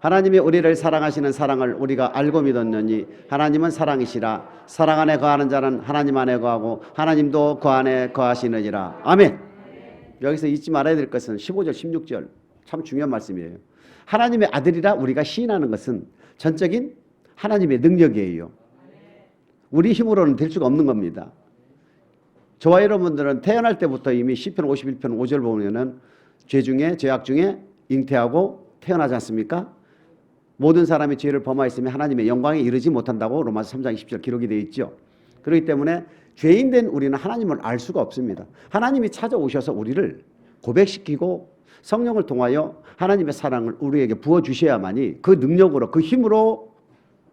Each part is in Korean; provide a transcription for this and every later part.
하나님이 우리를 사랑하시는 사랑을 우리가 알고 믿었느니 하나님은 사랑이시라. 사랑 안에 거하는 자는 하나님 안에 거하고 하나님도 그 안에 거하시느니라. 아멘. 여기서 잊지 말아야 될 것은 15절 16절 참 중요한 말씀이에요. 하나님의 아들이라 우리가 시인하는 것은 전적인 하나님의 능력이에요. 우리 힘으로는 될 수가 없는 겁니다. 저와 여러분들은 태어날 때부터 이미 시편 51편 5절 보면은 죄악 중에 잉태하고 태어나지 않습니까? 모든 사람이 죄를 범하였으면 하나님의 영광에 이르지 못한다고 로마서 3장 20절 기록이 되어 있죠. 그렇기 때문에 죄인 된 우리는 하나님을 알 수가 없습니다. 하나님이 찾아오셔서 우리를 고백시키고 성령을 통하여 하나님의 사랑을 우리에게 부어주셔야만이 그 능력으로 그 힘으로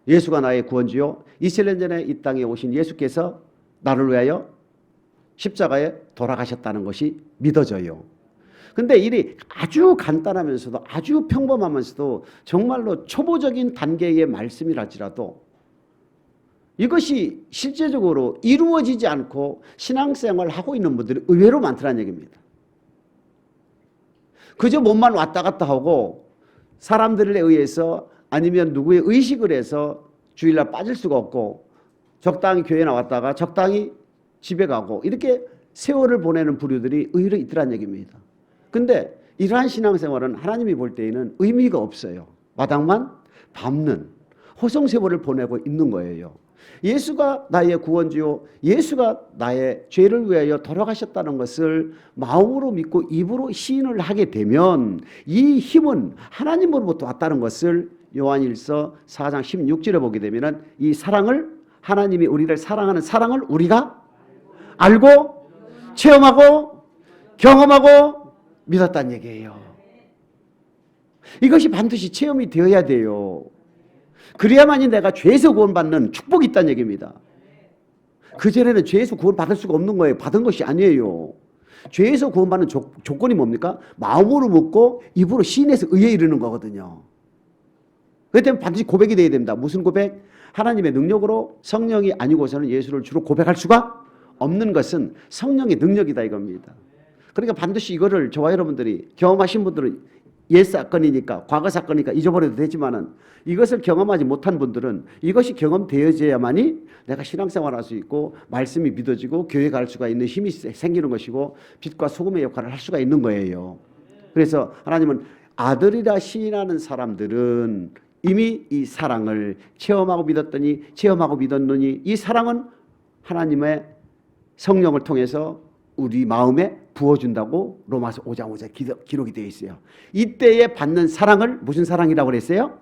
예수가 나의 구원주요 2000년 전에 이 땅에 오신 예수께서 나를 위하여 십자가에 돌아가셨다는 것이 믿어져요. 근데 일이 아주 간단하면서도 아주 평범하면서도 정말로 초보적인 단계의 말씀이랄지라도 이것이 실제적으로 이루어지지 않고 신앙생활을 하고 있는 분들이 의외로 많다는 얘기입니다. 그저 몸만 왔다 갔다 하고 사람들에 의해서 아니면 누구의 의식을 해서 주일날 빠질 수가 없고 적당히 교회 나왔다가 적당히 집에 가고 이렇게 세월을 보내는 부류들이 의외로 있더란 얘기입니다. 근데 이러한 신앙생활은 하나님이 볼 때에는 의미가 없어요. 마당만 밟는 호송세월을 보내고 있는 거예요. 예수가 나의 구원주요 예수가 나의 죄를 위하여 돌아가셨다는 것을 마음으로 믿고 입으로 시인을 하게 되면 이 힘은 하나님으로부터 왔다는 것을 요한일서 4장 16절에 보게 되면 이 사랑을 하나님이 우리를 사랑하는 사랑을 우리가 알고 체험하고 경험하고 믿었다는 얘기예요. 이것이 반드시 체험이 되어야 돼요. 그래야만이 내가 죄에서 구원받는 축복이 있다는 얘기입니다. 그전에는 죄에서 구원받을 수가 없는 거예요. 받은 것이 아니에요. 죄에서 구원받는 조건이 뭡니까? 마음으로 묻고 입으로 시인해서 의에 이르는 거거든요. 그렇기 때문에 반드시 고백이 되어야 됩니다. 무슨 고백? 하나님의 능력으로 성령이 아니고서는 예수를 주로 고백할 수가 없는 것은 성령의 능력이다 이겁니다. 그러니까 반드시 이거를 저와 여러분들이 경험하신 분들은 옛 사건이니까 과거 사건이니까 잊어버려도 되지만은 이것을 경험하지 못한 분들은 이것이 경험되어져야만이 내가 신앙생활할 수 있고 말씀이 믿어지고 교회 갈 수가 있는 힘이 생기는 것이고 빛과 소금의 역할을 할 수가 있는 거예요. 그래서 하나님은 아들이라 시인하는 사람들은 이미 이 사랑을 체험하고 믿었느니 이 사랑은 하나님의 성령을 통해서 우리 마음에 부어준다고 로마서 5장 5절 기록이 되어 있어요. 이때에 받는 사랑을 무슨 사랑이라고 그랬어요?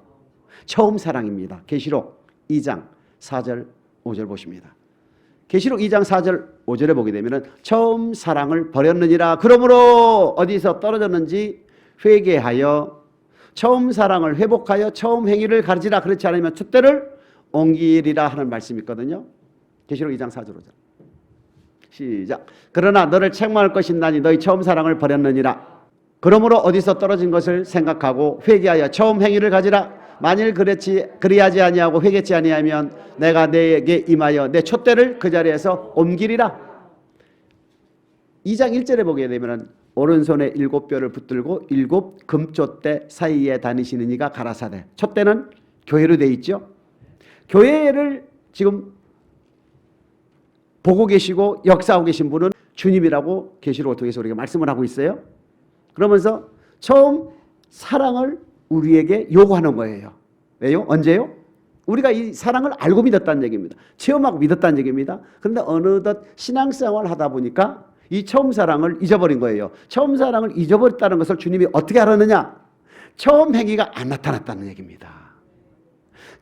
처음 사랑입니다. 계시록 2장 4절 5절 보십니다. 계시록 2장 4절 5절에 보게 되면 처음 사랑을 버렸느니라. 그러므로 어디서 떨어졌는지 회개하여 처음 사랑을 회복하여 처음 행위를 가르치라. 그렇지 않으면 촛대를 옮기리라 하는 말씀이 있거든요. 계시록 2장 4절 5절 시작. 그러나 너를 책망할 것이 나니 너희 처음 사랑을 버렸느니라. 그러므로 어디서 떨어진 것을 생각하고 회개하여 처음 행위를 가지라. 만일 그리하지 아니하고 회개치 아니하면 내가 내게 임하여 내 촛대를 그 자리에서 옮기리라. 2장 1절에 보게 되면 오른손에 7뼈를 붙들고 7 금촛대 사이에 다니시는 이가 가라사대. 촛대는 교회로 되어 있죠. 교회를 지금 보고 계시고 역사하고 계신 분은 주님이라고 계시록을 통해서 우리가 말씀을 하고 있어요. 그러면서 처음 사랑을 우리에게 요구하는 거예요. 왜요? 언제요? 우리가 이 사랑을 알고 믿었다는 얘기입니다. 체험하고 믿었다는 얘기입니다. 그런데 어느덧 신앙생활을 하다 보니까 이 처음 사랑을 잊어버린 거예요. 처음 사랑을 잊어버렸다는 것을 주님이 어떻게 알았느냐? 처음 행위가 안 나타났다는 얘기입니다.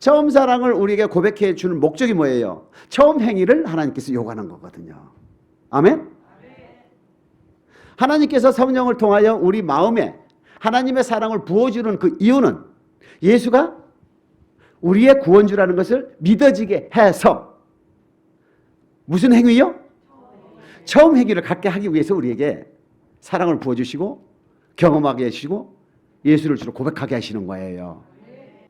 처음 사랑을 우리에게 고백해 주는 목적이 뭐예요? 처음 행위를 하나님께서 요구하는 거거든요. 아멘? 하나님께서 성령을 통하여 우리 마음에 하나님의 사랑을 부어주는 그 이유는 예수가 우리의 구원주라는 것을 믿어지게 해서 무슨 행위요? 처음 행위를 갖게 하기 위해서 우리에게 사랑을 부어주시고 경험하게 해주시고 예수를 주로 고백하게 하시는 거예요.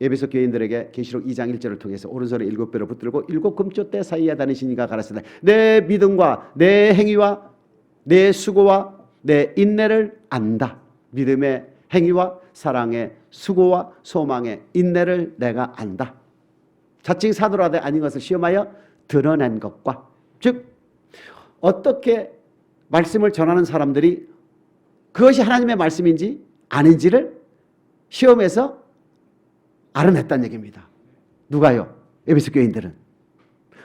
에베소 교인들에게 계시록 2장 1절을 통해서 오른손에 7뼈를 붙들고 7 금촛대 사이에 다니시니가 가라사대. 내 믿음과 내 행위와 내 수고와 내 인내를 안다. 믿음의 행위와 사랑의 수고와 소망의 인내를 내가 안다. 자칭 사도라되 아닌 것을 시험하여 드러낸 것과, 즉 어떻게 말씀을 전하는 사람들이 그것이 하나님의 말씀인지 아닌지를 시험해서 알아냈다는 얘기입니다. 누가요? 에베소 교인들은.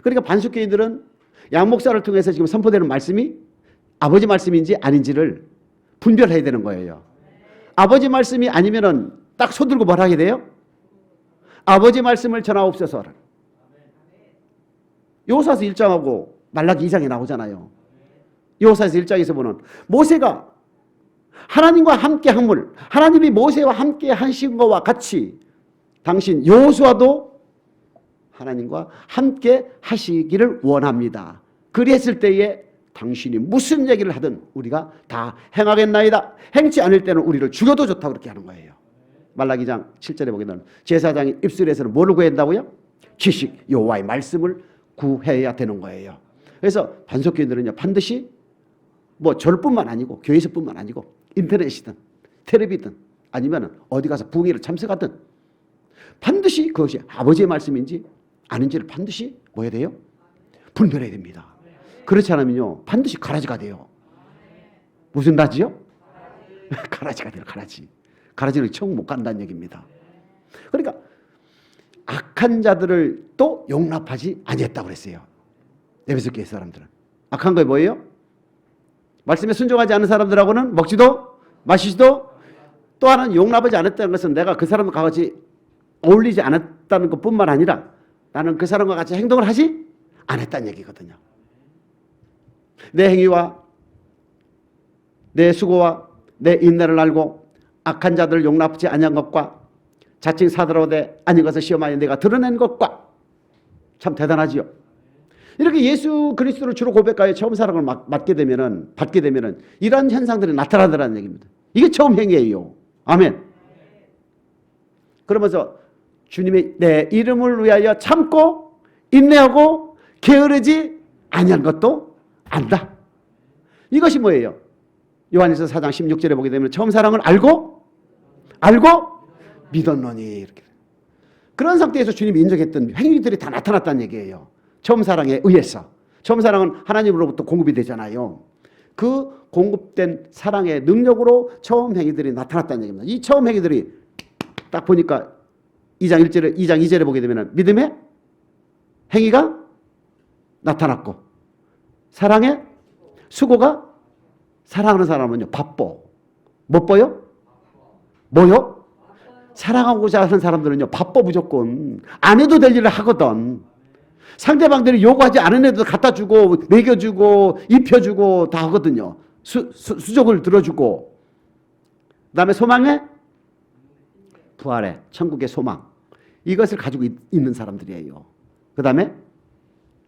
그러니까 반석 교인들은 양 목사를 통해서 지금 선포되는 말씀이 아버지 말씀인지 아닌지를 분별해야 되는 거예요. 아버지 말씀이 아니면은 딱 손들고 뭘 하게 돼요? 아버지 말씀을 전하옵소서. 여호수아서 1장하고 말라기 2장에 나오잖아요. 여호수아서 1장에서 보면 모세가 하나님과 함께 함을, 하나님이 모세와 함께 하신 것과 같이 당신 여호수아도 하나님과 함께 하시기를 원합니다. 그랬을 때에 당신이 무슨 얘기를 하든 우리가 다 행하겠나이다. 행치 않을 때는 우리를 죽여도 좋다고 그렇게 하는 거예요. 말라기 2장 7절에 보게 되면 제사장이 입술에서는 뭐를 구해야 된다고요? 지식, 여호와의 말씀을 구해야 되는 거예요. 그래서 반석교인들은요, 반드시 뭐 절뿐만 아니고 교회에서뿐만 아니고 인터넷이든 텔레비든 아니면 어디 가서 부흥회를 참석하든 반드시 그것이 아버지의 말씀인지 아닌지를 반드시 뭐 해야 돼요? 분별해야 됩니다. 그렇지 않으면요 반드시 가라지가 돼요. 무슨 라지요? 가라지가 돼요. 가라지는 청 못 간다는 얘기입니다. 그러니까 악한 자들을 또 용납하지 아니했다고 그랬어요. 에베소 교회 사람들은. 악한 거 뭐예요? 말씀에 순종하지 않는 사람들하고는 먹지도 마시지도, 또 하나는 용납하지 않았다는 것은 내가 그 사람과 같이 어울리지 않았다는 것뿐만 아니라 나는 그 사람과 같이 행동을 하지 않았다는 얘기거든요. 내 행위와 내 수고와 내 인내를 알고 악한 자들을 용납하지 아니한 것과 자칭 사도라되 아닌 것을 시험하여 내가 드러낸 것과, 참 대단하지요. 이렇게 예수 그리스도를 주로 고백하여 처음 사랑을 받게 되면은 이러한 현상들이 나타나더라는 얘기입니다. 이게 처음 행위예요. 아멘. 그러면서 주님의 내 이름을 위하여 참고 인내하고 게으르지 아니한 것도 안다. 이것이 뭐예요? 요한일서 4장 16절에 보게 되면 처음 사랑을 알고 믿었노니, 이렇게. 그런 상태에서 주님이 인정했던 행위들이 다 나타났다는 얘기예요. 처음 사랑에 의해서. 처음 사랑은 하나님으로부터 공급이 되잖아요. 그 공급된 사랑의 능력으로 처음 행위들이 나타났다는 얘기입니다. 이 처음 행위들이 딱 보니까 2장 2절에 보게 되면 믿음의 행위가 나타났고, 사랑의 수고가, 사랑하는 사람은요 바빠. 못 보여? 뭐요? 사랑하고자 하는 사람들은요 바빠. 무조건 안 해도 될 일을 하거든. 상대방들이 요구하지 않은 애도 갖다 주고 먹여주고 입혀주고 다 하거든요. 수족을 들어주고. 그 다음에 소망의 부활의 천국의 소망, 이것을 가지고 있는 사람들이에요. 그 다음에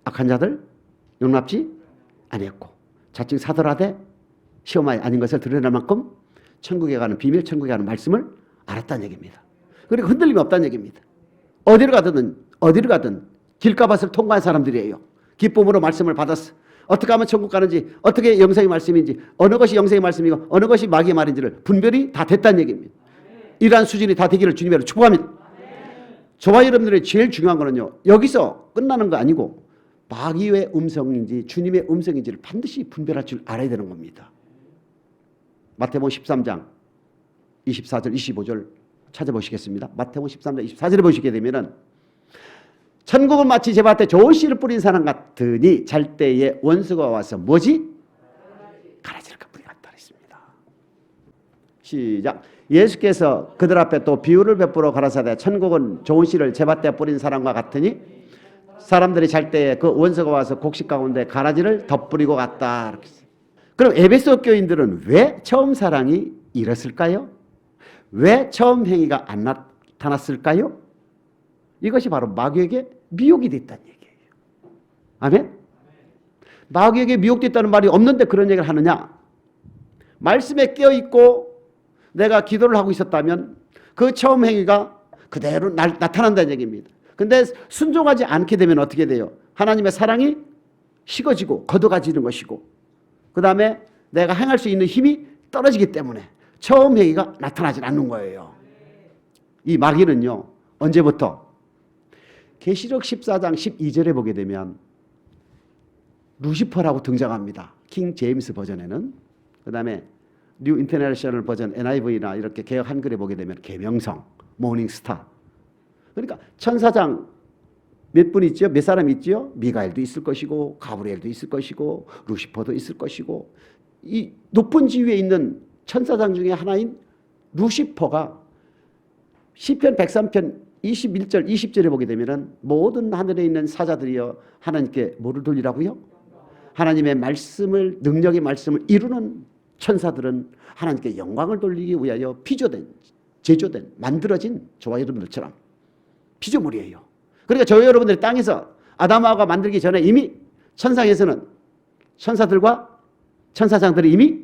악한 자들 용납지 아니했고 자칭 사도라되 시험하여 아닌 것을 드러낼 만큼 천국에 가는 비밀, 천국에 가는 말씀을 알았다는 얘기입니다. 그리고 흔들림이 없다는 얘기입니다. 어디를 가든 길가밭을 통과한 사람들이에요. 기쁨으로 말씀을 받았어. 어떻게 하면 천국 가는지, 어떻게 영생의 말씀인지, 어느 것이 영생의 말씀이고 어느 것이 마귀의 말인지를 분별이 다 됐다는 얘기입니다. 이러한 수준이 다 되기를 주님으로 축복합니다. 저와 여러분들의 제일 중요한 거는요, 여기서 끝나는 거 아니고 마귀의 음성인지 주님의 음성인지를 반드시 분별할 줄 알아야 되는 겁니다. 마태복음 13장 24절 25절 찾아보시겠습니다. 마태복음 13장 24절에 보시게 되면은 천국은 마치 제밭에 좋은 씨를 뿌린 사람 같으니 잘 때에 원수가 와서 뭐지? 가라지를 뿌리갔다 했습니다. 시작. 예수께서 그들 앞에 또 비유를 베풀어 가라사대 천국은 좋은 씨를 제밭에 뿌린 사람과 같으니 사람들이 잘 때에 그 원수가 와서 곡식 가운데 가라지를 덧뿌리고 갔다. 그럼 에베소 교인들은 왜 처음 사랑이 이랬을까요? 왜 처음 행위가 안 나타났을까요? 이것이 바로 마귀에게 미혹이 됐다는 얘기예요. 아멘? 마귀에게 미혹됐다는 말이 없는데 그런 얘기를 하느냐? 말씀에 깨어있고 내가 기도를 하고 있었다면 그 처음 행위가 그대로 나타난다는 얘기입니다. 근데 순종하지 않게 되면 어떻게 돼요? 하나님의 사랑이 식어지고 걷어가지는 것이고, 그 다음에 내가 행할 수 있는 힘이 떨어지기 때문에 처음 행위가 나타나지 않는 거예요. 이 마귀는요. 언제부터? 계시록 14장 12절에 보게 되면 루시퍼라고 등장합니다. 킹 제임스 버전에는. 그 다음에 뉴 인터내셔널 버전 NIV나 이렇게 개역 한글에 보게 되면 계명성, 모닝스타. 그러니까 천사장 몇 분 있죠? 몇 사람 있죠? 미가엘도 있을 것이고 가브리엘도 있을 것이고 루시퍼도 있을 것이고 이 높은 지위에 있는 천사장 중에 하나인 루시퍼가 시편 103편 21절 20절에 보게 되면 모든 하늘에 있는 사자들이여 하나님께 뭐를 돌리라고요? 하나님의 말씀을 능력의 말씀을 이루는 천사들은 하나님께 영광을 돌리기 위하여 피조된 제조된 만들어진 저와 여러분들처럼 피조물이에요. 그러니까 저희 여러분들이 땅에서 아담하가 만들기 전에 이미 천상에서는 천사들과 천사장들이 이미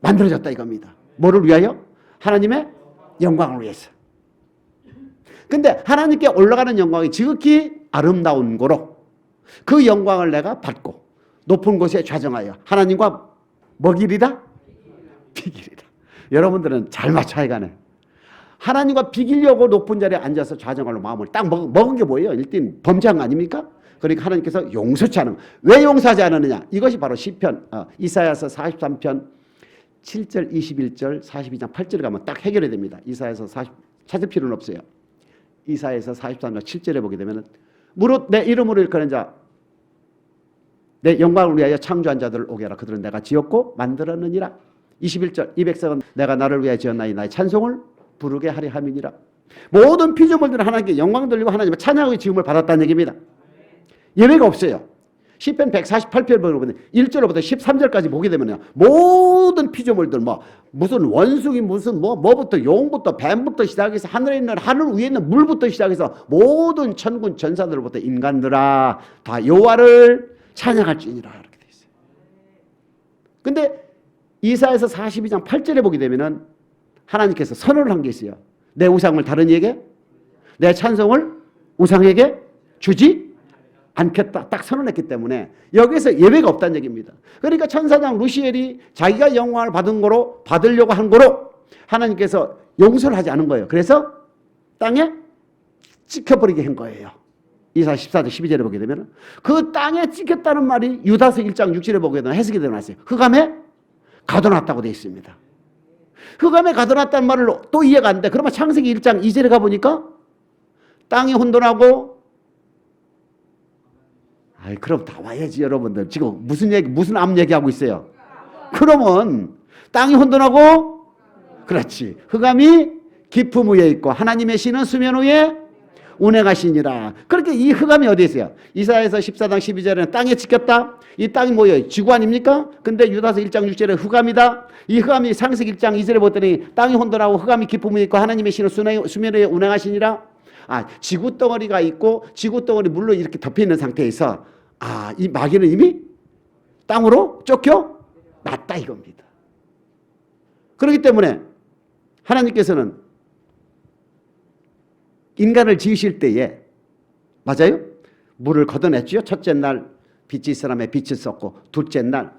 만들어졌다 이겁니다. 뭐를 위하여? 하나님의 영광을 위해서. 근데 하나님께 올라가는 영광이 지극히 아름다운 거로 그 영광을 내가 받고 높은 곳에 좌정하여 하나님과 뭐 길이다? 비길이다. 여러분들은 잘 맞춰야 가네. 하나님과 비기려고 높은 자리에 앉아서 좌정하려 마음을 딱 먹은 게 뭐예요? 일단 범죄한 거 아닙니까? 그러니까 하나님께서 용서치 않은 거. 왜 용서하지 않았느냐? 이것이 바로 시편 이사야서 43편 7절 21절 42장 8절에 가면 딱 해결이 됩니다. 이사야서 40 찾을 필요는 없어요. 이사야서 43장 7절에 보게 되면 무릇 내 이름으로 일컫는 자 내 영광을 위하여 창조한 자들을 오게 하라. 그들은 내가 지었고 만들었느니라. 21절 이 백성은 내가 나를 위하여 지었나니 나의 찬송을 부르게 하리 함이니라. 모든 피조물들은 하나님께 영광 돌리고 하나님의 찬양의 지음을 받았다는 얘기입니다. 예외가 없어요. 시편 148편 보면 1절부터 13절까지 보게 되면요. 모든 피조물들 무슨 원숭이 무슨 뭐부터 용부터 뱀부터 시작해서 하늘에 있는 하늘 위에 있는 물부터 시작해서 모든 천군 전사들부터 인간들아 다 여호와를 찬양할지니라 이렇게 돼 있어요. 근데 이사야서 42장 8절에 보게 되면은 하나님께서 선언을 한 게 있어요. 내 우상을 다른 이에게 내 찬송을 우상에게 주지 않겠다. 딱 선언했기 때문에 여기에서 예외가 없다는 얘기입니다. 그러니까 천사장 루시엘이 자기가 영광을 받으려고 한 거로 하나님께서 용서를 하지 않은 거예요. 그래서 땅에 찍혀버리게 한 거예요. 이사야 14장 12절에 보게 되면 그 땅에 찍혔다는 말이 유다서 1장 6절에 보게 되면 해석이 되어놨어요. 흑암에 가둬놨다고 되어 있습니다. 흑암에 가둬놨다는 말을 또 이해가 안 돼. 그러면 창세기 1장 2절에 가보니까 땅이 혼돈하고 그럼 다 와야지 여러분들. 지금 무슨 암 얘기하고 있어요? 그러면 땅이 혼돈하고 그렇지. 흑암이 깊음 위에 있고 하나님의 신은 수면 위에 운행하시니라. 그렇게 이 흑암이 어디에 있어요? 이사야서 14장 12절에는 땅에 찍혔다. 이 땅이 뭐예요? 지구 아닙니까? 근데 유다서 1장 6절에 흑암이다. 이 흑암이 창세기 1장 2절에 보더니 땅이 혼돈하고 흑암이 깊음 위에 있고 하나님의 신은 수면 위에 운행하시니라. 지구 덩어리가 있고 지구 덩어리 물로 이렇게 덮여 있는 상태에서 이 마귀는 이미 땅으로 쫓겨 났다 이겁니다. 그렇기 때문에 하나님께서는 인간을 지으실 때에 맞아요? 물을 걷어냈죠. 첫째 날 빛이 있으라며 빛을 썼고 둘째 날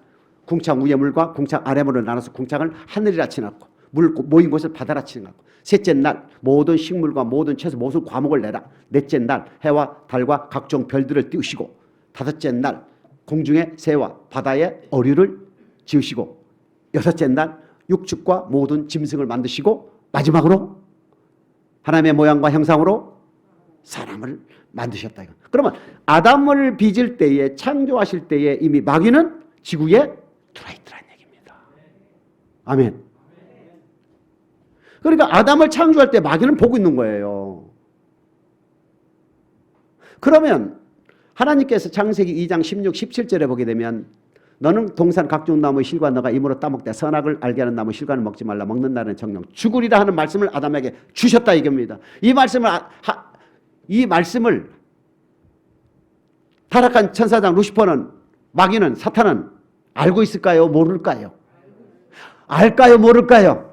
궁창 위의 물과 궁창 아래 물을 나눠서 궁창을 하늘이라 칭하고 물 모인 곳을 바다라 칭하고 셋째 날 모든 식물과 모든 채소 모든 과목을 내라. 넷째 날 해와 달과 각종 별들을 띄우시고 다섯째 날 공중의 새와 바다의 어류를 지으시고 여섯째 날 육축과 모든 짐승을 만드시고 마지막으로 하나님의 모양과 형상으로 사람을 만드셨다. 그러면 아담을 빚을 때에 창조하실 때에 이미 마귀는 지구에 들어있더라는 얘기입니다. 아멘. 그러니까 아담을 창조할 때 마귀는 보고 있는 거예요. 그러면 하나님께서 창세기 2장 16, 17절에 보게 되면 너는 동산 각종 나무의 실과 너가 입으로 따먹되 선악을 알게 하는 나무 실과는 먹지 말라. 먹는 날은 정령 죽으리라 하는 말씀을 아담에게 주셨다 이겁니다. 이 말씀을 타락한 천사장 루시퍼는 마귀는 사탄은 알고 있을까요? 모를까요? 알까요? 모를까요?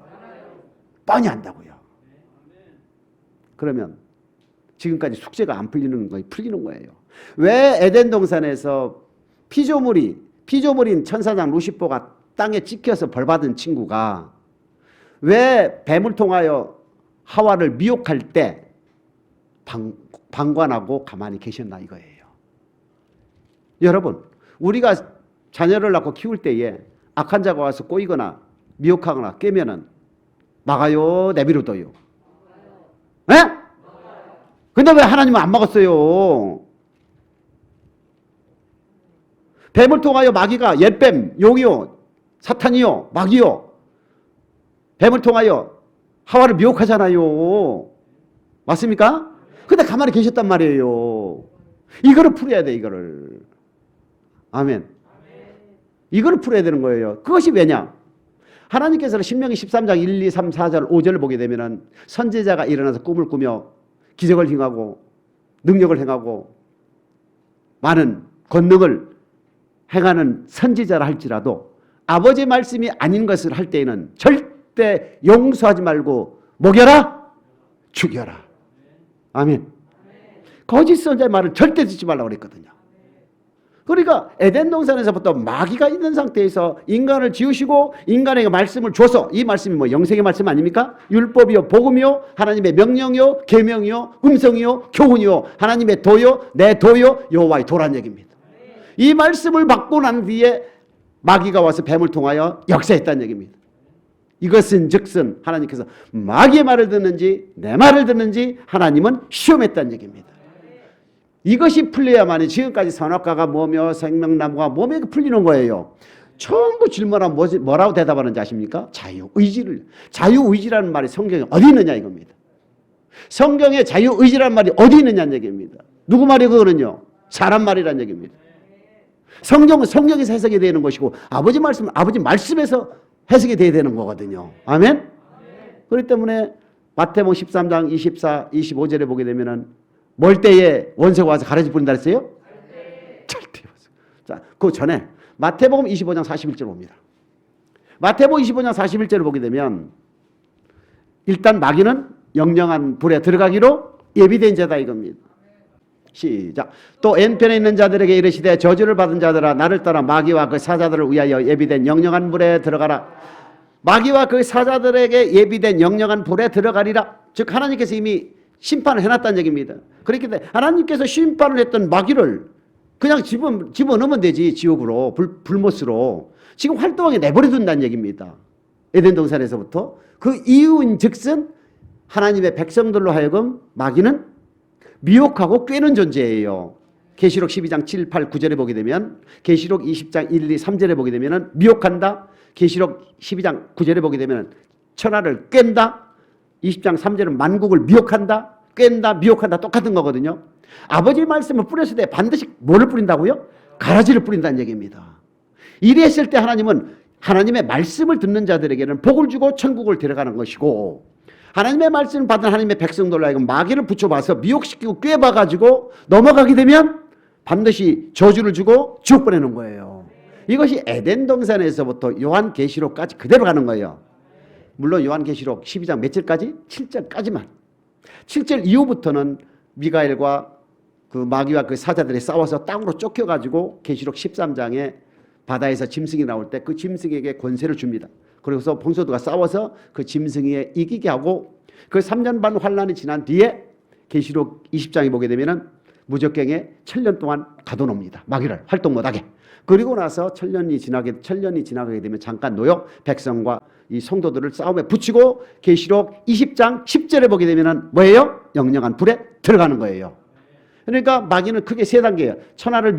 뻔히 안다고요. 그러면 지금까지 숙제가 안 풀리는 거예요. 풀리는 거예요. 왜 에덴 동산에서 피조물인 천사장 루시퍼가 땅에 찍혀서 벌받은 친구가 왜 뱀을 통하여 하와를 미혹할 때 방관하고 가만히 계셨나 이거예요. 여러분, 우리가 자녀를 낳고 키울 때에 악한 자가 와서 꼬이거나 미혹하거나 깨면은 막아요, 내비로둬요? 예? 근데 왜 하나님은 안 막았어요? 뱀을 통하여 마귀가 옛뱀, 용이요, 사탄이요, 마귀요, 뱀을 통하여 하와를 미혹하잖아요. 맞습니까? 근데 가만히 계셨단 말이에요. 이거를 풀어야 돼, 이거를. 아멘. 이거를 풀어야 되는 거예요. 그것이 왜냐? 하나님께서는 신명기 13장 1, 2, 3, 4절, 5절을 보게 되면은 선지자가 일어나서 꿈을 꾸며 기적을 행하고 능력을 행하고 많은 권능을 행하는 선지자라 할지라도 아버지의 말씀이 아닌 것을 할 때에는 절대 용서하지 말고 먹여라, 죽여라. 아멘. 거짓 선자의 말을 절대 듣지 말라고 그랬거든요. 그러니까 에덴 동산에서부터 마귀가 있는 상태에서 인간을 지으시고 인간에게 말씀을 줘서, 이 말씀이 뭐 영생의 말씀 아닙니까? 율법이요, 복음이요, 하나님의 명령이요, 계명이요, 음성이요, 교훈이요, 하나님의 도요, 내 도요, 여호와의 도란 얘기입니다. 이 말씀을 받고 난 뒤에 마귀가 와서 뱀을 통하여 역사했다는 얘기입니다. 이것은 즉슨 하나님께서 마귀의 말을 듣는지 내 말을 듣는지 하나님은 시험했다는 얘기입니다. 이것이 풀려야만이 지금까지 선악과가 뭐며 생명나무가 뭐며 풀리는 거예요. 전부 질문하면 뭐라고 대답하는지 아십니까? 자유의지를. 자유의지라는 말이 성경에 어디 있느냐 이겁니다. 성경에 자유의지라는 말이 어디 있느냐는 얘기입니다. 누구 말이 그거는요? 사람 말이라는 얘기입니다. 성경은 성경에서 해석이 되는 것이고 아버지 말씀은 아버지 말씀에서 해석이 돼야 되는 거거든요. 아멘? 그렇기 때문에 마태복음 13장 24, 25절에 보게 되면은 멀 때에 원수가 와서 가라지 뿌린다 했어요? 절대. 자, 그 전에 마태복음 25장 41절 봅니다. 마태복음 25장 41절을 보게 되면 일단 마귀는 영영한 불에 들어가기로 예비된 자다 이겁니다. 시작. 또 N편에 있는 자들에게 이르시되 저주를 받은 자들아 나를 따라 마귀와 그 사자들을 위하여 예비된 영영한 불에 들어가라. 마귀와 그 사자들에게 예비된 영영한 불에 들어가리라. 즉 하나님께서 이미 심판을 해놨다는 얘기입니다. 그렇기 때문에 하나님께서 심판을 했던 마귀를 그냥 집어넣으면 되지. 지옥으로, 불못으로. 지금 활동하게 내버려둔다는 얘기입니다. 에덴 동산에서부터. 그 이유인 즉슨 하나님의 백성들로 하여금 마귀는 미혹하고 꿰는 존재예요. 계시록 12장 7, 8, 9절에 보게 되면, 계시록 20장 1, 2, 3절에 보게 되면 미혹한다. 계시록 12장 9절에 보게 되면 천하를 깬다. 20장 3절은 만국을 미혹한다. 깬다, 미혹한다. 똑같은 거거든요. 아버지의 말씀을 뿌렸을 때 반드시 뭐를 뿌린다고요? 가라지를 뿌린다는 얘기입니다. 이랬을 때 하나님은 하나님의 말씀을 듣는 자들에게는 복을 주고 천국을 데려가는 것이고, 하나님의 말씀을 받은 하나님의 백성들로 하여금 마귀를 붙여봐서 미혹시키고 꿰봐가지고 넘어가게 되면 반드시 저주를 주고 지옥 보내는 거예요. 이것이 에덴 동산에서부터 요한계시록까지 그대로 가는 거예요. 물론 요한계시록 12장 몇 절까지? 7절까지만. 7절 이후부터는 미가엘과 그 마귀와 그 사자들이 싸워서 땅으로 쫓겨가지고 계시록 13장에 바다에서 짐승이 나올 때 그 짐승에게 권세를 줍니다. 그래서 봉소도가 싸워서 그 짐승이에 이기게 하고 그 3년 반 환란이 지난 뒤에 계시록 20장에 보게 되면은 무적갱에 1000년 동안 가둬놉니다. 마귀를 활동 못하게. 그리고 나서 천년이 지나가게 되면 잠깐 놓여 백성과 이 성도들을 싸움에 붙이고 계시록 20장 10절에 보게 되면은 뭐예요? 영영한 불에 들어가는 거예요. 그러니까 마귀는 크게 세 단계예요. 천하를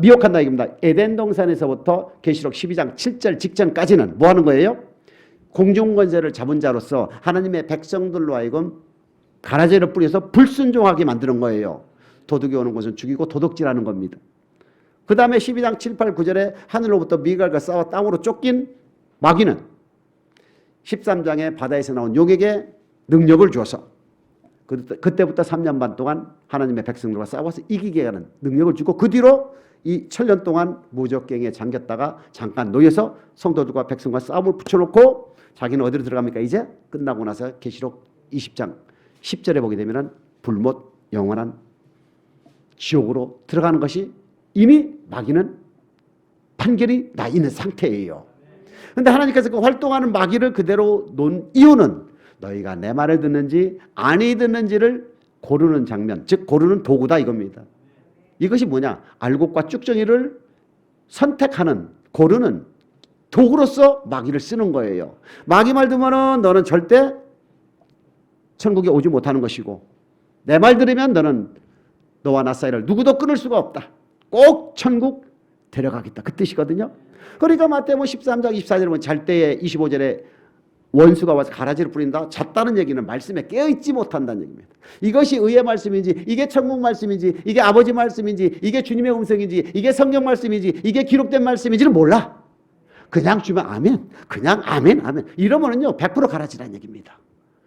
미혹한다 이겁니다. 에덴 동산에서부터 계시록 12장 7절 직전까지는 뭐 하는 거예요? 공중권세를 잡은 자로서 하나님의 백성들로 하여금 가라지를 뿌려서 불순종하게 만드는 거예요. 도둑이 오는 것은 죽이고 도둑질하는 겁니다. 그 다음에 12장 7, 8, 9절에 하늘로부터 미갈과 싸워 땅으로 쫓긴 마귀는 13장에 바다에서 나온 용에게 능력을 주어서 그때부터 3년 반 동안 하나님의 백성들과 싸워서 이기게 하는 능력을 주고 그 뒤로 이 1000년 동안 무적갱에 잠겼다가 잠깐 놓여서 성도들과 백성과 싸움을 붙여놓고 자기는 어디로 들어갑니까? 이제 끝나고 나서 계시록 20장 10절에 보게 되면 불못 영원한 지옥으로 들어가는 것이 이미 마귀는 판결이 나 있는 상태예요. 근데 하나님께서 그 활동하는 마귀를 그대로 놓은 이유는 너희가 내 말을 듣는지 아니 듣는지를 고르는 장면, 즉 고르는 도구다 이겁니다. 이것이 뭐냐? 알곡과 쭉정이를 선택하는, 고르는 도구로서 마귀를 쓰는 거예요. 마귀 말 들으면 너는 절대 천국에 오지 못하는 것이고, 내 말 들으면 너는 너와 나 사이를 누구도 끊을 수가 없다. 꼭 천국 데려가겠다. 그 뜻이거든요. 그러니까 마태복음 13장 24절에 보면 잘 때에 25절에 원수가 와서 가라지를 뿌린다. 잤다는 얘기는 말씀에 깨어있지 못한다는 얘기입니다. 이것이 의의 말씀인지, 이게 천국 말씀인지, 이게 아버지 말씀인지, 이게 주님의 음성인지, 이게 성경 말씀인지, 이게 기록된 말씀인지는 몰라. 그냥 주면 아멘, 그냥 아멘, 아멘. 이러면은요 100% 가라지라는 얘기입니다.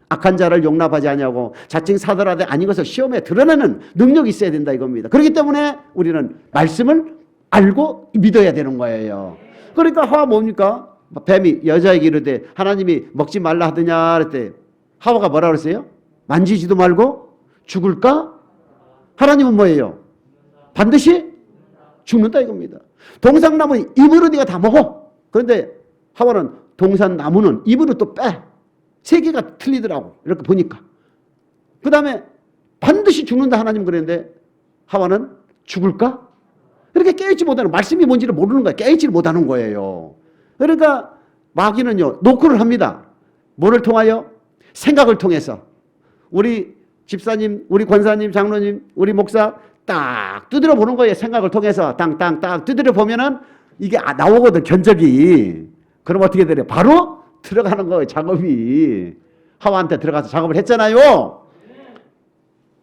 악한 자를 용납하지 아니하고 자칭 사도라되 아닌 것을 시험에 드러내는 능력이 있어야 된다 이겁니다. 그렇기 때문에 우리는 말씀을 알고 믿어야 되는 거예요. 그러니까 하와 뭡니까? 뱀이 여자에게 이르되 하나님이 먹지 말라 하더냐 그랬대. 하와가 뭐라 그랬어요? 만지지도 말고 죽을까? 하나님은 뭐예요? 반드시 죽는다 이겁니다. 동산나무 입으로 네가 다 먹어. 그런데 하와는 동산나무는 입으로 또 빼. 세 개가 틀리더라고. 이렇게 보니까. 그 다음에 반드시 죽는다 하나님 그랬는데 하와는 죽을까? 이렇게 깨닫지 못하는, 말씀이 뭔지를 모르는 거예요. 깨닫지 못하는 거예요. 그러니까 마귀는요 노크를 합니다. 뭐를 통하여? 생각을 통해서. 우리 집사님, 우리 권사님, 장로님, 우리 목사 딱 두드려 보는 거예요. 생각을 통해서 땅땅딱 두드려 보면은 이게 나오거든 견적이. 그럼 어떻게 돼요? 바로 들어가는 거예요. 작업이. 하와한테 들어가서 작업을 했잖아요.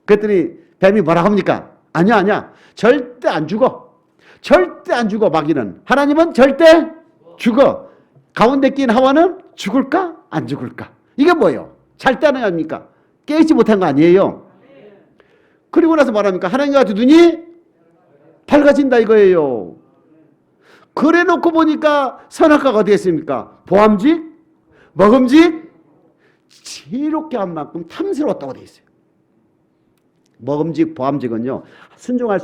그랬더니 뱀이 뭐라 합니까? 아니야 절대 안 죽어. 절대 안 죽어. 마귀는. 하나님은 절대 죽어. 가운데 낀 하와는 죽을까? 안 죽을까? 이게 뭐예요? 절대 안 합니까? 깨닫지 못한 거 아니에요. 그리고 나서 말합니까? 하나님과 눈이 밝아진다 이거예요. 그래 놓고 보니까 선악과가 어디 있습니까? 보암직, 먹음직, 지혜롭게 한 만큼 탐스러웠다고 되어 있어요. 먹음직, 보암직은요 순종할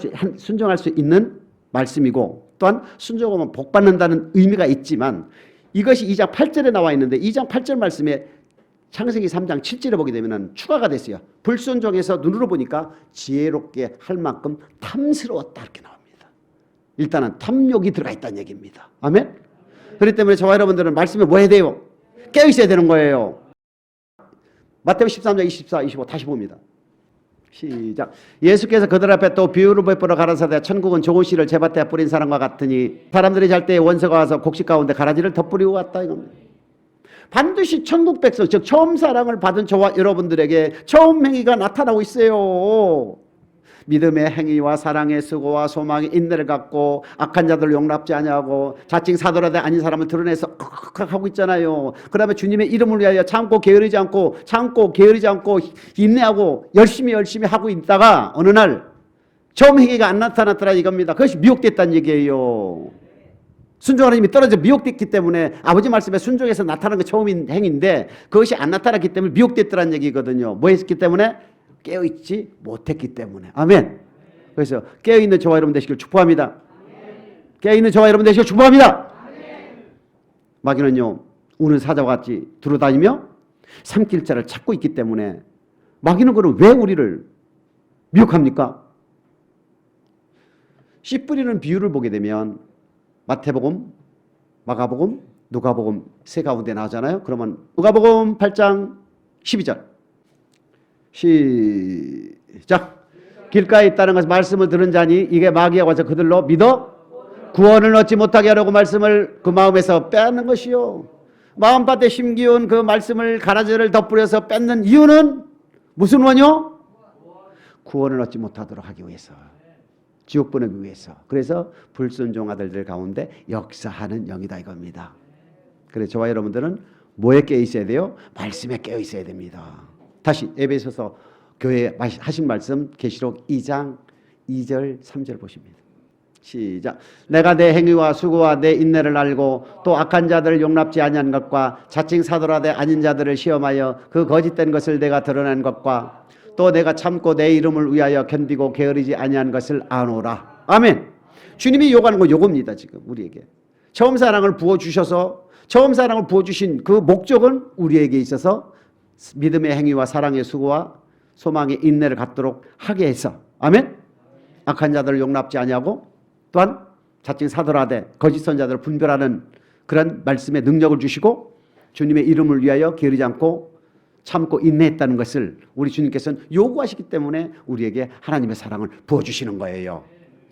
수 있는 말씀이고, 또한 순종하면 복 받는다는 의미가 있지만, 이것이 2장 8절에 나와 있는데 2장 8절 말씀에 창세기 3장 7절에 보게 되면 추가가 됐어요. 불순종해서 눈으로 보니까 지혜롭게 할 만큼 탐스러웠다 이렇게 나옵니다. 일단은 탐욕이 들어가 있다는 얘기입니다. 아멘. 그렇기 때문에 저와 여러분들은 말씀에 뭐 해야 돼요? 깨어 있어야 되는 거예요. 마태복음 13장 24, 25 다시 봅니다. 시작. 예수께서 그들 앞에 또 비유를 베풀어 가라사대 천국은 좋은 씨를 제밭에 뿌린 사람과 같으니 사람들이 잘 때에 원수가 와서 곡식 가운데 가라지를 덧뿌리고 갔다 이겁니다. 반드시 천국 백성, 즉 처음 사랑을 받은 저와 여러분들에게 처음 행위가 나타나고 있어요. 믿음의 행위와 사랑의 수고와 소망의 인내를 갖고 악한 자들을 용납지 아니하고 자칭 사도라도 아닌 사람을 드러내서 하고 있잖아요. 그 다음에 주님의 이름을 위하여 참고 게으르지 않고 인내하고 열심히 하고 있다가 어느 날 처음 행위가 안 나타났더라 이겁니다. 그것이 미혹됐다는 얘기예요. 순종하는 힘이 떨어져 미혹됐기 때문에 아버지 말씀에 순종해서 나타난 게 처음인 행위인데 그것이 안 나타났기 때문에 미혹됐더라는 얘기거든요. 뭐 했기 때문에? 깨어있지 못했기 때문에. 아멘. 그래서 깨어있는 저와 여러분 되시길 축복합니다. 깨어있는 저와 여러분 되시길 축복합니다. 마귀는요 우는 사자와 같이 두루다니며 삼킬 자를 찾고 있기 때문에, 마귀는 그럼 왜 우리를 미혹합니까? 씨 뿌리는 비유를 보게 되면 마태복음, 마가복음, 누가복음 세 가운데 나오잖아요. 그러면 누가복음 8장 12절 시작. 길가에 있다는 것은 말씀을 들은 자니 이게 마귀가 와서 그들로 믿어 구원을 얻지 못하게 하려고 말씀을 그 마음에서 빼앗는 것이요. 마음밭에 심기운 그 말씀을 가라지를 덧뿌려서 뺏는 이유는 무슨 원이요? 구원을 얻지 못하도록 하기 위해서, 지옥 보내기 위해서. 그래서 불순종 아들들 가운데 역사하는 영이다 이겁니다. 그래서 저와 여러분들은 뭐에 깨어 있어야 돼요? 말씀에 깨어 있어야 됩니다. 다시 에베소서 교회에 하신 말씀 계시록 2장 2절 3절 보십니다. 시작. 내가 내 행위와 수고와 내 인내를 알고 또 악한 자들을 용납지 아니한 것과 자칭 사도라되 아닌 자들을 시험하여 그 거짓된 것을 내가 드러낸 것과 또 내가 참고 내 이름을 위하여 견디고 게으르지 아니한 것을 아노라. 아멘. 주님이 요구하는 건 요겁니다. 지금 우리에게 처음 사랑을 부어주셔서 처음 사랑을 부어주신 그 목적은 우리에게 있어서 믿음의 행위와 사랑의 수고와 소망의 인내를 갖도록 하게 해서 아멘. 악한 자들을 용납지 아니하고 또한 자칭 사도라되 거짓 선자들을 분별하는 그런 말씀의 능력을 주시고 주님의 이름을 위하여 게으르지 않고 참고 인내했다는 것을 우리 주님께서는 요구하시기 때문에 우리에게 하나님의 사랑을 부어주시는 거예요.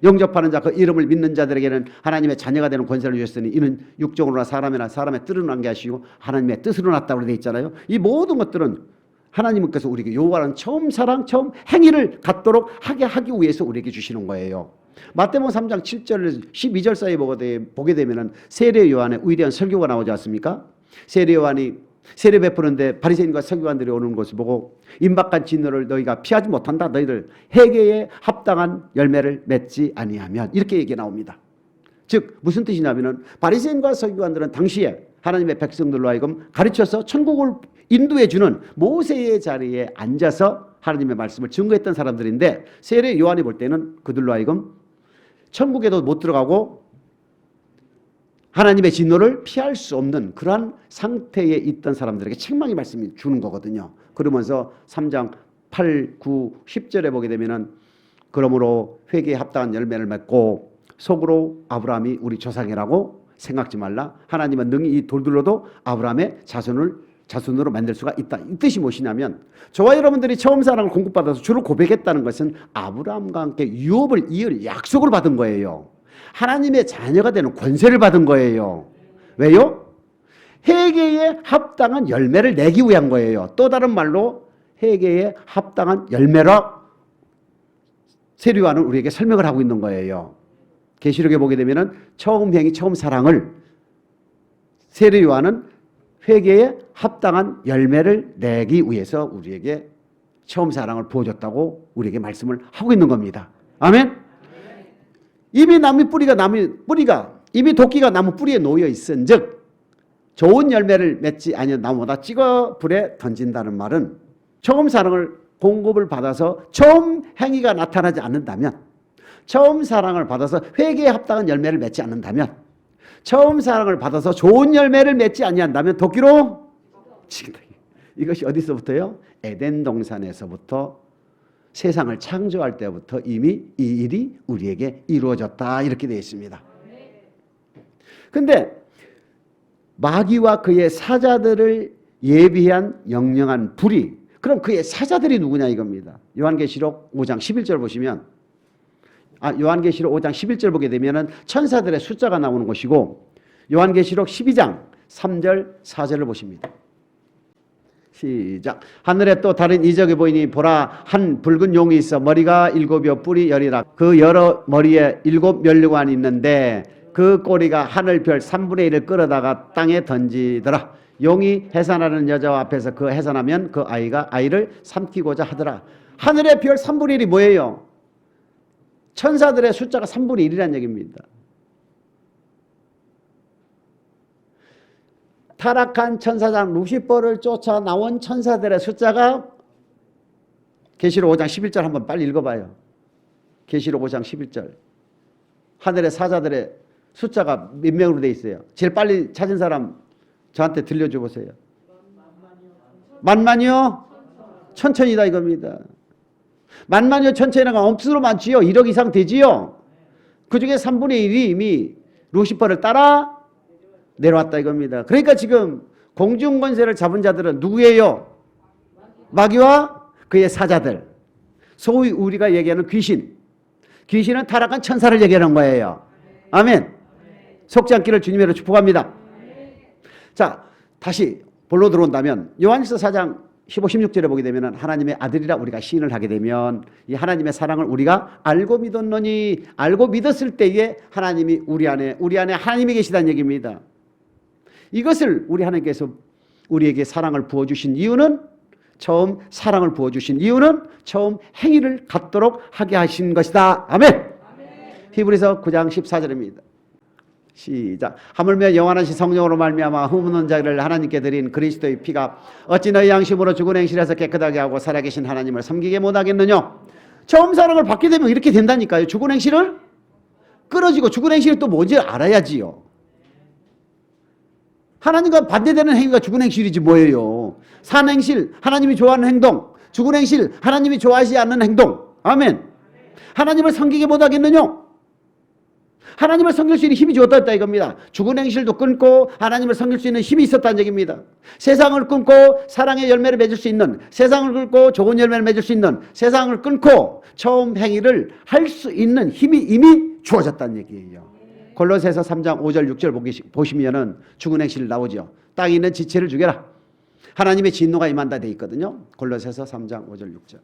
영접하는 자 그 이름을 믿는 자들에게는 하나님의 자녀가 되는 권세를 주셨으니 이는 육정으로나 사람의 뜻으로 난 게 아시고 하나님의 뜻으로 났다고 되어 있잖아요. 이 모든 것들은 하나님께서 우리에게 요구하는 처음 사랑, 처음 행위를 갖도록 하기 위해서 우리에게 주시는 거예요. 마태복음 3장 7절 12절 사이에 보게 되면 세례 요한의 위대한 설교가 나오지 않습니까? 세례 요한이 세례 베푸는데 바리새인과 서기관들이 오는 것을 보고 임박한 진노를 너희가 피하지 못한다. 너희들 회개에 합당한 열매를 맺지 아니하면 이렇게 얘기 나옵니다. 즉 무슨 뜻이냐면은 바리새인과 서기관들은 당시에 하나님의 백성들로 하여금 가르쳐서 천국을 인도해 주는 모세의 자리에 앉아서 하나님의 말씀을 증거했던 사람들인데 세례 요한이 볼 때는 그들로 하여금 천국에도 못 들어가고 하나님의 진노를 피할 수 없는 그러한 상태에 있던 사람들에게 책망의 말씀이 주는 거거든요. 그러면서 3장 8, 9, 10절에 보게 되면은 그러므로 회개에 합당한 열매를 맺고 속으로 아브라함이 우리 조상이라고 생각지 말라. 하나님은 능히 이 돌들로도 아브라함의 자손으로 만들 수가 있다. 이 뜻이 무엇이냐면 저와 여러분들이 처음 사랑을 공급받아서 주를 고백했다는 것은 아브라함과 함께 유업을 이을 약속을 받은 거예요. 하나님의 자녀가 되는 권세를 받은 거예요. 왜요? 회개에 합당한 열매를 내기 위한 거예요. 또 다른 말로 회개에 합당한 열매라 세례 요한은 우리에게 설명을 하고 있는 거예요. 계시록에 보게 되면은 처음 행위, 처음 사랑을 세례 요한은 회개에 합당한 열매를 내기 위해서 우리에게 처음 사랑을 부어줬다고 우리에게 말씀을 하고 있는 겁니다. 아멘. 이미 이미 도끼가 나무 뿌리에 놓여 있은즉 좋은 열매를 맺지 아니한 나무보다 찍어 불에 던진다는 말은 처음 사랑을 공급을 받아서 처음 행위가 나타나지 않는다면, 처음 사랑을 받아서 회개에 합당한 열매를 맺지 않는다면, 처음 사랑을 받아서 좋은 열매를 맺지 아니한다면 도끼로 치긴다. 이것이 어디서부터요? 에덴 동산에서부터 세상을 창조할 때부터 이미 이 일이 우리에게 이루어졌다 이렇게 되어 있습니다. 그런데 마귀와 그의 사자들을 예비한 영영한 불이, 그럼 그의 사자들이 누구냐 이겁니다. 요한계시록 5장 11절 보시면 요한계시록 5장 11절 보게 되면 천사들의 숫자가 나오는 것이고 요한계시록 12장 3절 4절을 보십니다. 시작. 하늘에 또 다른 이적이 보이니 보라 한 붉은 용이 있어 머리가 7이요 뿔이 10이라. 그 여러 머리에 7 면류관이 있는데 그 꼬리가 하늘 별 3분의 1을 끌어다가 땅에 던지더라. 용이 해산하는 여자와 앞에서 그 해산하면 그 아이를 삼키고자 하더라. 하늘의 별 3분의 1이 뭐예요? 천사들의 숫자가 3분의 1이라는 얘기입니다. 타락한 천사장 루시퍼를 쫓아 나온 천사들의 숫자가 계시록 5장 11절 한번 빨리 읽어봐요. 계시록 5장 11절. 하늘의 사자들의 숫자가 몇 명으로 되어 있어요? 제일 빨리 찾은 사람 저한테 들려줘 보세요. 만만이요? 천천이다 이겁니다. 만만이요 천천이가 엄수로 많지요. 1억 이상 되지요. 그 중에 3분의 1이 이미 루시퍼를 따라 내려왔다 이겁니다. 그러니까 지금 공중권세를 잡은 자들은 누구예요? 마귀와 그의 사자들. 소위 우리가 얘기하는 귀신. 귀신은 타락한 천사를 얘기하는 거예요. 아멘. 속지 않기를 주님으로 축복합니다. 자, 다시 본로 들어온다면 요한일서 4장 15, 16절에 보게 되면 하나님의 아들이라 우리가 시인을 하게 되면 이 하나님의 사랑을 우리가 알고 믿었노니, 알고 믿었을 때에 하나님이 우리 안에 하나님이 계시다는 얘기입니다. 이것을 우리 하나님께서 우리에게 사랑을 부어주신 이유는, 처음 사랑을 부어주신 이유는 처음 행위를 갖도록 하게 하신 것이다. 아멘. 히브리서 9장 14절입니다. 시작. 하물며 영원하신 성령으로 말미암아 흠없는 자를 하나님께 드린 그리스도의 피가 어찌 너희 양심으로 죽은 행실에서 깨끗하게 하고 살아계신 하나님을 섬기게 못하겠느냐. 처음 사랑을 받게 되면 이렇게 된다니까요. 죽은 행실을 끊어지고, 죽은 행실이 또 뭔지 알아야지요. 하나님과 반대되는 행위가 죽은 행실이지 뭐예요. 산 행실, 하나님이 좋아하는 행동. 죽은 행실, 하나님이 좋아하지 않는 행동. 아멘. 하나님을 섬기게 못하겠느냐? 하나님을 섬길 수 있는 힘이 주었다 이겁니다. 죽은 행실도 끊고 하나님을 섬길 수 있는 힘이 있었다는 얘기입니다. 세상을 끊고 사랑의 열매를 맺을 수 있는, 세상을 끊고 좋은 열매를 맺을 수 있는, 세상을 끊고 처음 행위를 할 수 있는 힘이 이미 주어졌다는 얘기예요. 골로새서 3장 5절 6절 보시면은 죽은 행실 나오죠. 땅에 있는 지체를 죽여라. 하나님의 진노가 임한다 돼 있거든요. 골로새서 3장 5절 6절.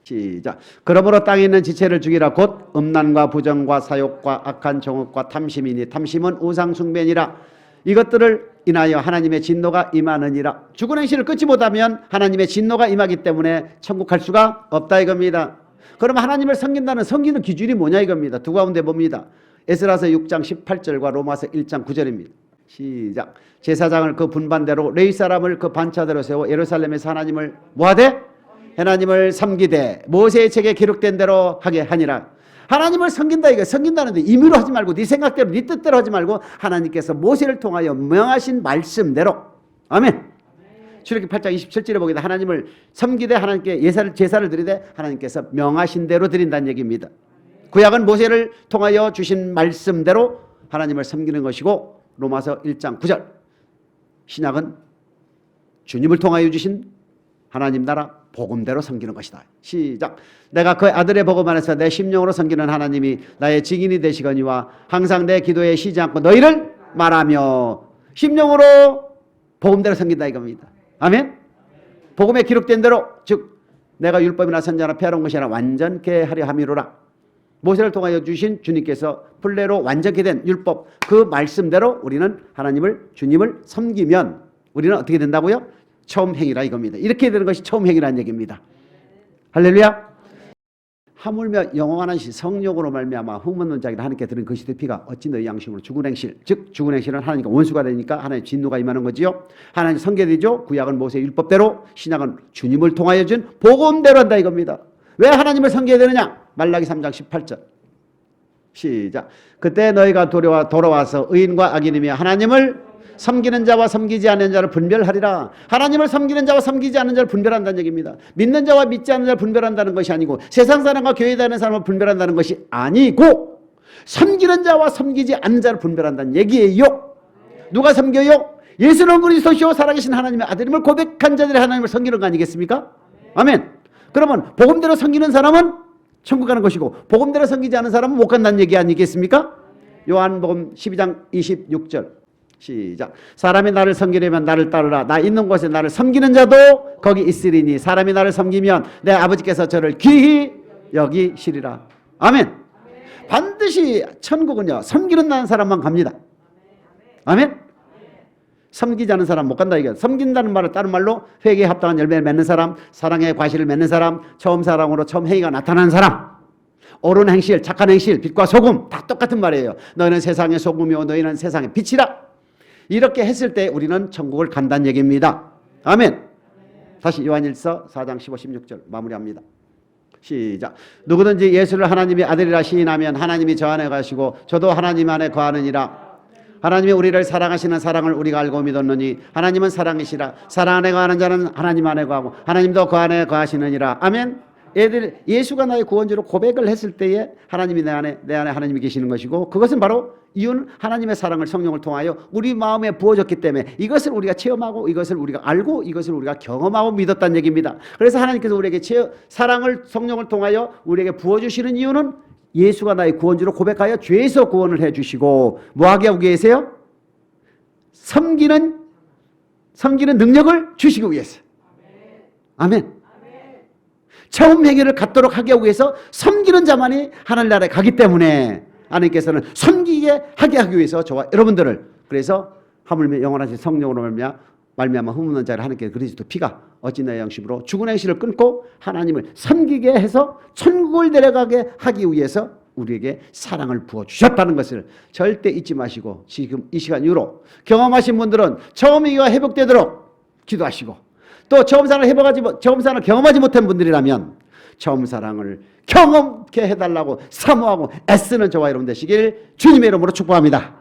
시작. 그러므로 땅에 있는 지체를 죽이라. 곧 음란과 부정과 사욕과 악한 정욕과 탐심이니 탐심은 우상 숭배니라. 이것들을 인하여 하나님의 진노가 임하느니라. 죽은 행실을 끊지 못하면 하나님의 진노가 임하기 때문에 천국 갈 수가 없다 이겁니다. 그럼 하나님을 섬긴다는 섬기는 기준이 뭐냐 이겁니다. 두 가운데 봅니다. 에스라서 6장 18절과 로마서 1장 9절입니다. 시작. 제사장을 그 분반대로 레위 사람을 그 반차대로 세워 예루살렘에서 하나님을 뭐하되? 하나님을 섬기되 모세의 책에 기록된 대로 하게 하니라. 하나님을 섬긴다 이거. 섬긴다는데 임의로 하지 말고 네 생각대로 네 뜻대로 하지 말고 하나님께서 모세를 통하여 명하신 말씀대로. 아멘. 출애굽기 8장 27절에 보게 돼 하나님을 섬기되 하나님께 제사를 드리되 하나님께서 명하신 대로 드린다는 얘기입니다. 구약은 모세를 통하여 주신 말씀대로 하나님을 섬기는 것이고 로마서 1장 9절 신약은 주님을 통하여 주신 하나님 나라 복음대로 섬기는 것이다. 시작. 내가 그 아들의 복음 안에서 내 심령으로 섬기는 하나님이 나의 증인이 되시거니와 항상 내 기도에 쉬지 않고 너희를 말하며 심령으로 복음대로 섬긴다 이겁니다. 아멘. 복음에 기록된 대로 즉 내가 율법이나 선지자나 폐하는 것이 아니라 완전케 하려 함이로라. 모세를 통하여 주신 주님께서 플레로 완전케 된 율법 그 말씀대로 우리는 하나님을 주님을 섬기면 우리는 어떻게 된다고요? 처음 행위라 이겁니다. 이렇게 되는 것이 처음 행위라는 얘기입니다. 할렐루야. 하물며 영원한 시 성령으로 말미암아 흠없는 자기를 하나님께 드린 그리스도의 피가 어찌 너희 양심으로 죽은 행실 즉 죽은 행실은 하나님과 원수가 되니까 하나님의 진노가 임하는 거지요. 하나님 성계되죠. 구약은 모세의 율법대로 신약은 주님을 통하여 준 복음대로 한다 이겁니다. 왜 하나님을 섬겨야 되느냐? 말라기 3장 18절 시작. 그때 너희가 돌아와서 의인과 악인이며 하나님을 섬기는 자와 섬기지 않는 자를 분별하리라. 하나님을 섬기는 자와 섬기지 않는 자를 분별한다는 얘기입니다. 믿는 자와 믿지 않는 자를 분별한다는 것이 아니고 세상 사람과 교회에 다니는 사람을 분별한다는 것이 아니고 섬기는 자와 섬기지 않는 자를 분별한다는 얘기예요. 누가 섬겨요? 예수는 그리스도시요 살아계신 하나님의 아들임을 고백한 자들이 하나님을 섬기는 거 아니겠습니까? 아멘. 그러면 복음대로 섬기는 사람은 천국 가는 것이고 복음대로 섬기지 않는 사람은 못 간다는 얘기 아니겠습니까? 요한복음 12장 26절 시작. 사람이 나를 섬기려면 나를 따르라. 나 있는 곳에 나를 섬기는 자도 거기 있으리니 사람이 나를 섬기면 내 아버지께서 저를 귀히 여기시리라. 아멘. 반드시 천국은요 섬기는 사람만 갑니다. 아멘. 섬기지 않는 사람 못 간다 이게. 섬긴다는 말을 다른 말로 회개에 합당한 열매를 맺는 사람, 사랑의 과실을 맺는 사람, 처음 사랑으로 처음 행위가 나타나는 사람, 옳은 행실, 착한 행실, 빛과 소금 다 똑같은 말이에요. 너희는 세상의 소금이요 너희는 세상의 빛이라. 이렇게 했을 때 우리는 천국을 간다는 얘기입니다. 아멘. 다시 요한일서 4장 15, 16절 마무리합니다. 시작. 누구든지 예수를 하나님의 아들이라 시인하면 하나님이 저 안에 가시고 저도 하나님 안에 거하느니라. 하나님이 우리를 사랑하시는 사랑을 우리가 알고 믿었느니 하나님은 사랑이시라. 사랑 안에 거하는 자는 하나님 안에 거하고 하나님도 그 안에 거하시느니라. 아멘. 예수가 나의 구원주로 고백을 했을 때에 하나님이 내 안에 하나님이 계시는 것이고 그것은 바로 이유는 하나님의 사랑을 성령을 통하여 우리 마음에 부어졌기 때문에 이것을 우리가 체험하고 이것을 우리가 알고 이것을 우리가 경험하고 믿었다는 얘기입니다. 그래서 하나님께서 우리에게 사랑을 성령을 통하여 우리에게 부어주시는 이유는 예수가 나의 구원주로 고백하여 죄에서 구원을 해주시고 뭐하게 하고 계세요? 섬기는 능력을 주시기 위해서. 아멘. 처음 행위를 갖도록 하기 위해서 섬기는 자만이 하늘나라에 가기 때문에 하나님께서는 섬기게 하게 하기 위해서 저와 여러분들을 그래서 하물며 영원하신 성령으로 말미암아 흠없는 자를 하나님께 그리스도 피가 어찌 너의 양심으로 죽은 행실을 끊고 하나님을 섬기게 해서 천국을 데려가게 하기 위해서 우리에게 사랑을 부어주셨다는 것을 절대 잊지 마시고 지금 이 시간 이후로 경험하신 분들은 처음 행위가 회복되도록 기도하시고 또 처음 사랑을 경험하지 못한 분들이라면 처음 사랑을 경험케 해달라고 사모하고 애쓰는 저와 여러분 되시길 주님의 이름으로 축복합니다.